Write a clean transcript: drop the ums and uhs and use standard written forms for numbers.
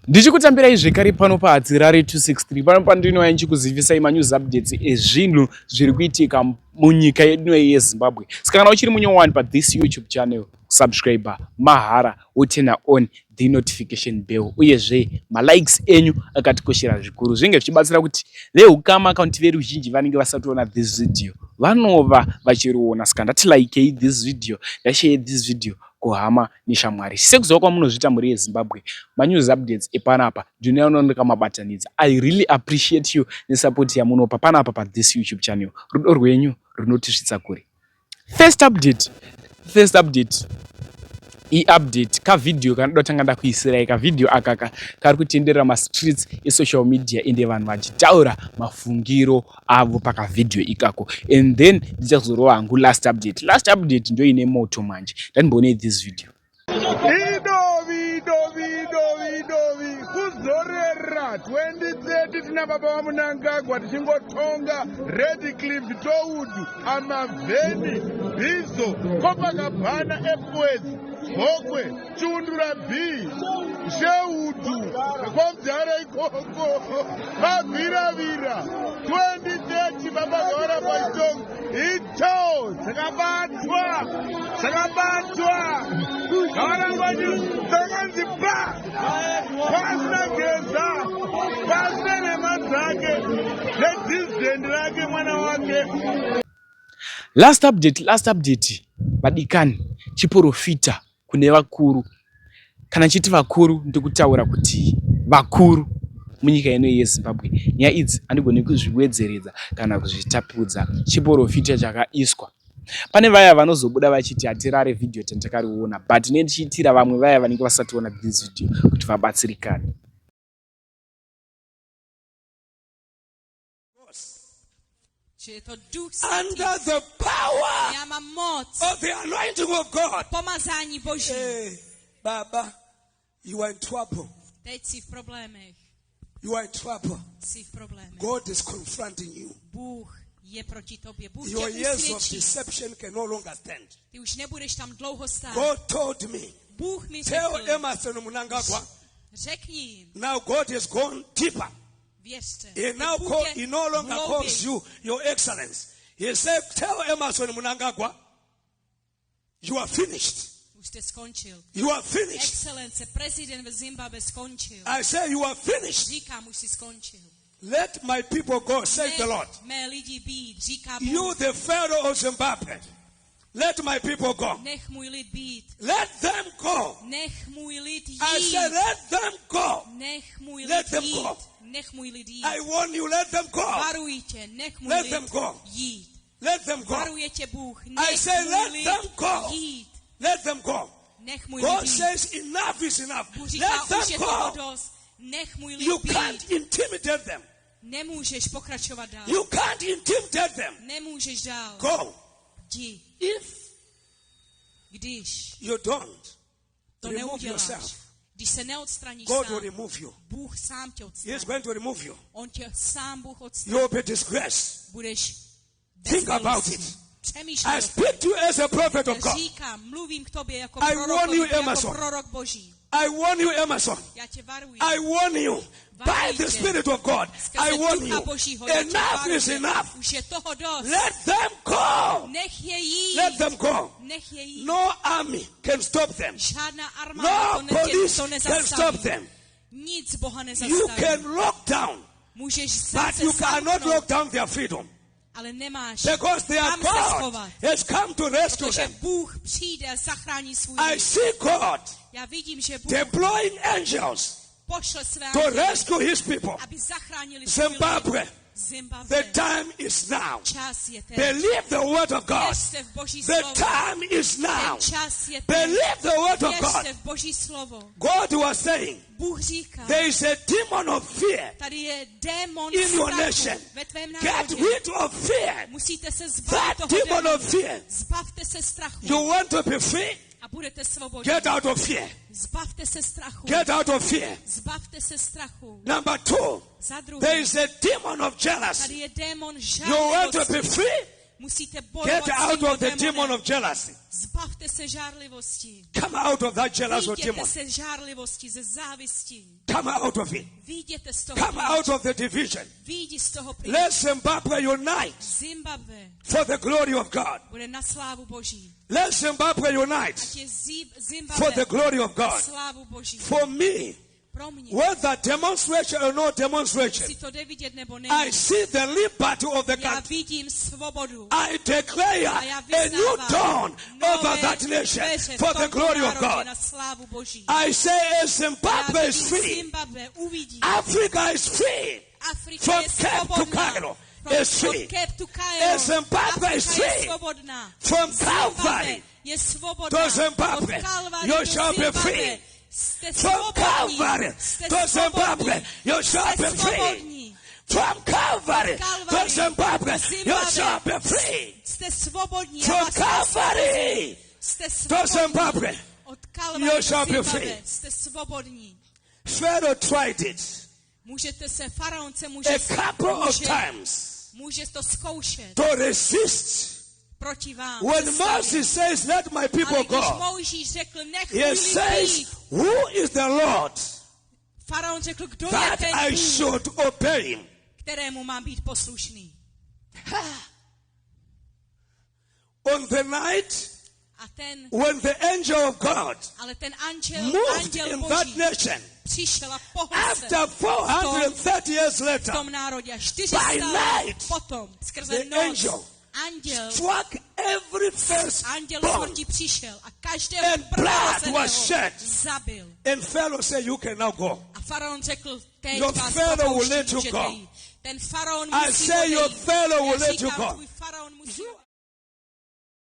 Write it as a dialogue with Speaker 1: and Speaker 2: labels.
Speaker 1: Ndichikutambirai zvekare pano paHadzirare 263 pano pandinouya ndichikuzivisai manews updates ezvinhu zviri kuitika munyika yedu yeZimbabwe. Saka kana uchiri munyowani pa this YouTube channel, subscribe mahara wotena on the notification bell. Uyezve malikes enyu akatikoshera zvikuru. Zvinge zvichibatsira kuti vehukama akaunti veruzhinji vanenge vasatoona this video vanova vachiriona. Saka ndati likei this video, ndashare this video kuhama neshamwari. Sekuziva kwamunozviita muri yeZimbabwe, manews updates epanapa ndinoona mabatanidza. I really appreciate you nesupport yamunopa panapa pa this YouTube channel. Rudo rwenyu runotisvitsa kure. First update. I-update ka video kanoda tanga ndakuisirai ka video akaka kari kutenderera ma streets e-social media ende vanhu vachitaura mafungiro avo paka video ikako. And then ndichazorova hangu last update ndio ine moto manje. Ndanimbone this video.
Speaker 2: Kuzorera 2030 tina baba wa Mnangagwa tichingotonga Red Cliff Toad amavheni bizo Copacabana Airways Hokwe Chundura B Sheudu Komzara ikoko Mavira 2030 baba gora paitong ito sakabatwa Gora wani takanzi ba Pasna geza Pasna nemanzake Letizdendi rake mwana wake.
Speaker 1: Last update badikani chiprofita kune vakuru. Kana chiti vakuru ndikutaura kuti vakuru munyika ino yeZimbabwe. Nyaya idzi andigoni kuzviwedzeredza kana kuzvitapudza. Chiprofita chakaiswa. Pane vaya vanozobuda vachiti hatirare video tendakariona, but ndichitira vamwe vaya vanenge vasationa this video kuti vabatsirikane.
Speaker 3: Under the power of the anointing of God. Hey, Baba, you are in trouble. You are in trouble. God is confronting you. Your years of deception can no longer stand. God told me, tell Emerson Mnangagwa, now God has gone deeper. He no longer calls you Your Excellence. He said, tell Emerson Mnangagwa, you are finished. You are finished. I say you are finished. Let my people go, says the Lord. You, the Pharaoh of Zimbabwe, let my people go. Let them go. I said, let them go. Let them go. I warn you, let them go. Let them go. Let them go. I say, let them go. Let them go. God says, enough is enough. Let them go. You can't intimidate them. You can't intimidate them. Go. If you don't remove yourself, God will remove you. He is going to remove you. You will be disgraced. Think about it. I speak to you as a prophet of God. I warn you, Emerson. I warn you, Emerson. I warn you. By the Spirit of God, I warn you. Enough is enough. Let them go. Let them go. No army can stop them. No police can stop them. You can lock down, but you cannot lock down their freedom. Because their God has come to rescue them. I see God deploying angels to rescue his people. Zimbabwe, the time is now. Believe the word of God. The time is now. Believe the word of God. God was saying, there is a demon of fear in your nation. Get rid of fear. That demon of fear. You want to be free? Get out of fear. Get out of fear. Number two, there is a demon of jealousy. You want to be free? Musíte bojovat
Speaker 4: Get
Speaker 3: s
Speaker 4: out
Speaker 3: tímto
Speaker 4: of the demon
Speaker 3: démonem.
Speaker 4: of jealousy.
Speaker 3: Zbavte se žárlivosti.
Speaker 4: Come out of that jealous
Speaker 3: Vyjděte
Speaker 4: demon.
Speaker 3: se žárlivosti, ze závisti.
Speaker 4: Come out of it.
Speaker 3: Vyjděte z toho
Speaker 4: Come out of the division.
Speaker 3: Vyjdi z toho pryč.
Speaker 4: Let Zimbabwe unite
Speaker 3: Zimbabwe
Speaker 4: for the glory of God.
Speaker 3: bude na slávu Boží.
Speaker 4: Let Zimbabwe unite
Speaker 3: Ať je
Speaker 4: for
Speaker 3: Zimbabwe
Speaker 4: the glory of
Speaker 3: na
Speaker 4: God.
Speaker 3: slávu Boží.
Speaker 4: For me,
Speaker 3: Pro mě,
Speaker 4: whether demonstration or no demonstration,
Speaker 3: si to jde vidět nebo
Speaker 4: I
Speaker 3: není,
Speaker 4: see the liberty of the
Speaker 3: já
Speaker 4: country.
Speaker 3: vidím svobodu.
Speaker 4: I declare a new dawn over that nation for the glory of God.
Speaker 3: Na slávu Boží.
Speaker 4: I say as
Speaker 3: Já
Speaker 4: Zimbabwe is
Speaker 3: vidím
Speaker 4: free,
Speaker 3: Zimbabwe, uvidí.
Speaker 4: Africa is free.
Speaker 3: Afrika
Speaker 4: From
Speaker 3: je
Speaker 4: Cape to
Speaker 3: svobodná.
Speaker 4: Cairo
Speaker 3: From
Speaker 4: is free.
Speaker 3: Cape to Cairo.
Speaker 4: As Zimbabwe is
Speaker 3: Afrika je
Speaker 4: free.
Speaker 3: svobodná.
Speaker 4: From
Speaker 3: Zimbabwe
Speaker 4: Calvary
Speaker 3: je svobodná.
Speaker 4: to Zimbabwe,
Speaker 3: Od Kalvary
Speaker 4: you
Speaker 3: do
Speaker 4: shall be
Speaker 3: Zimbabwe.
Speaker 4: free.
Speaker 3: Jste
Speaker 4: From
Speaker 3: svobodní.
Speaker 4: Calvary
Speaker 3: Jste
Speaker 4: to Zimbabwe,
Speaker 3: svobodní.
Speaker 4: you shall
Speaker 3: Jste
Speaker 4: be free.
Speaker 3: svobodní.
Speaker 4: From Calvary to Zimbabwe, you shall be free.
Speaker 3: Jste svobodní.
Speaker 4: From Calvary
Speaker 3: Jste
Speaker 4: to
Speaker 3: svobodní.
Speaker 4: Zimbabwe,
Speaker 3: Od
Speaker 4: you
Speaker 3: Kalvary do
Speaker 4: shall be
Speaker 3: Zimbabwe.
Speaker 4: free.
Speaker 3: Jste svobodní.
Speaker 4: Pharaoh tried it
Speaker 3: Můžete se, faraonce
Speaker 4: a
Speaker 3: může
Speaker 4: couple of times
Speaker 3: může to zkoušet
Speaker 4: to resist.
Speaker 3: proti vám.
Speaker 4: When
Speaker 3: se stavět.
Speaker 4: Moses says, let my people
Speaker 3: Ale když
Speaker 4: go,
Speaker 3: Mojžíš řekl, nech
Speaker 4: he
Speaker 3: můj
Speaker 4: says,
Speaker 3: lid,
Speaker 4: who is the Lord
Speaker 3: faraon řekl, kdo je
Speaker 4: that
Speaker 3: ten
Speaker 4: I
Speaker 3: Bůh,
Speaker 4: should obey him?
Speaker 3: kterému mám být poslušný.
Speaker 4: On the night
Speaker 3: A ten,
Speaker 4: when the angel of God
Speaker 3: ale ten anděl
Speaker 4: moved in that
Speaker 3: Boží
Speaker 4: nation,
Speaker 3: přišel a pohl se
Speaker 4: after 430 years
Speaker 3: v
Speaker 4: later,
Speaker 3: tom národě. A
Speaker 4: by
Speaker 3: 400 let
Speaker 4: night,
Speaker 3: potom, skrze
Speaker 4: the
Speaker 3: noc,
Speaker 4: angel
Speaker 3: anděl
Speaker 4: struck every first
Speaker 3: anděl
Speaker 4: born,
Speaker 3: smrti přišel a každého
Speaker 4: and blood was
Speaker 3: prvorozeného
Speaker 4: shed.
Speaker 3: zabil.
Speaker 4: And Pharaoh said, you can now go.
Speaker 3: A faraon řekl, teď
Speaker 4: Your
Speaker 3: vás
Speaker 4: Pharaoh will let
Speaker 3: propouštím,
Speaker 4: you
Speaker 3: můžete
Speaker 4: go.
Speaker 3: jít. Ten faraon
Speaker 4: I
Speaker 3: musí
Speaker 4: say your
Speaker 3: odejít.
Speaker 4: Pharaoh will
Speaker 3: Já
Speaker 4: let you
Speaker 3: říkám,
Speaker 4: go.
Speaker 3: tvůj faraon musí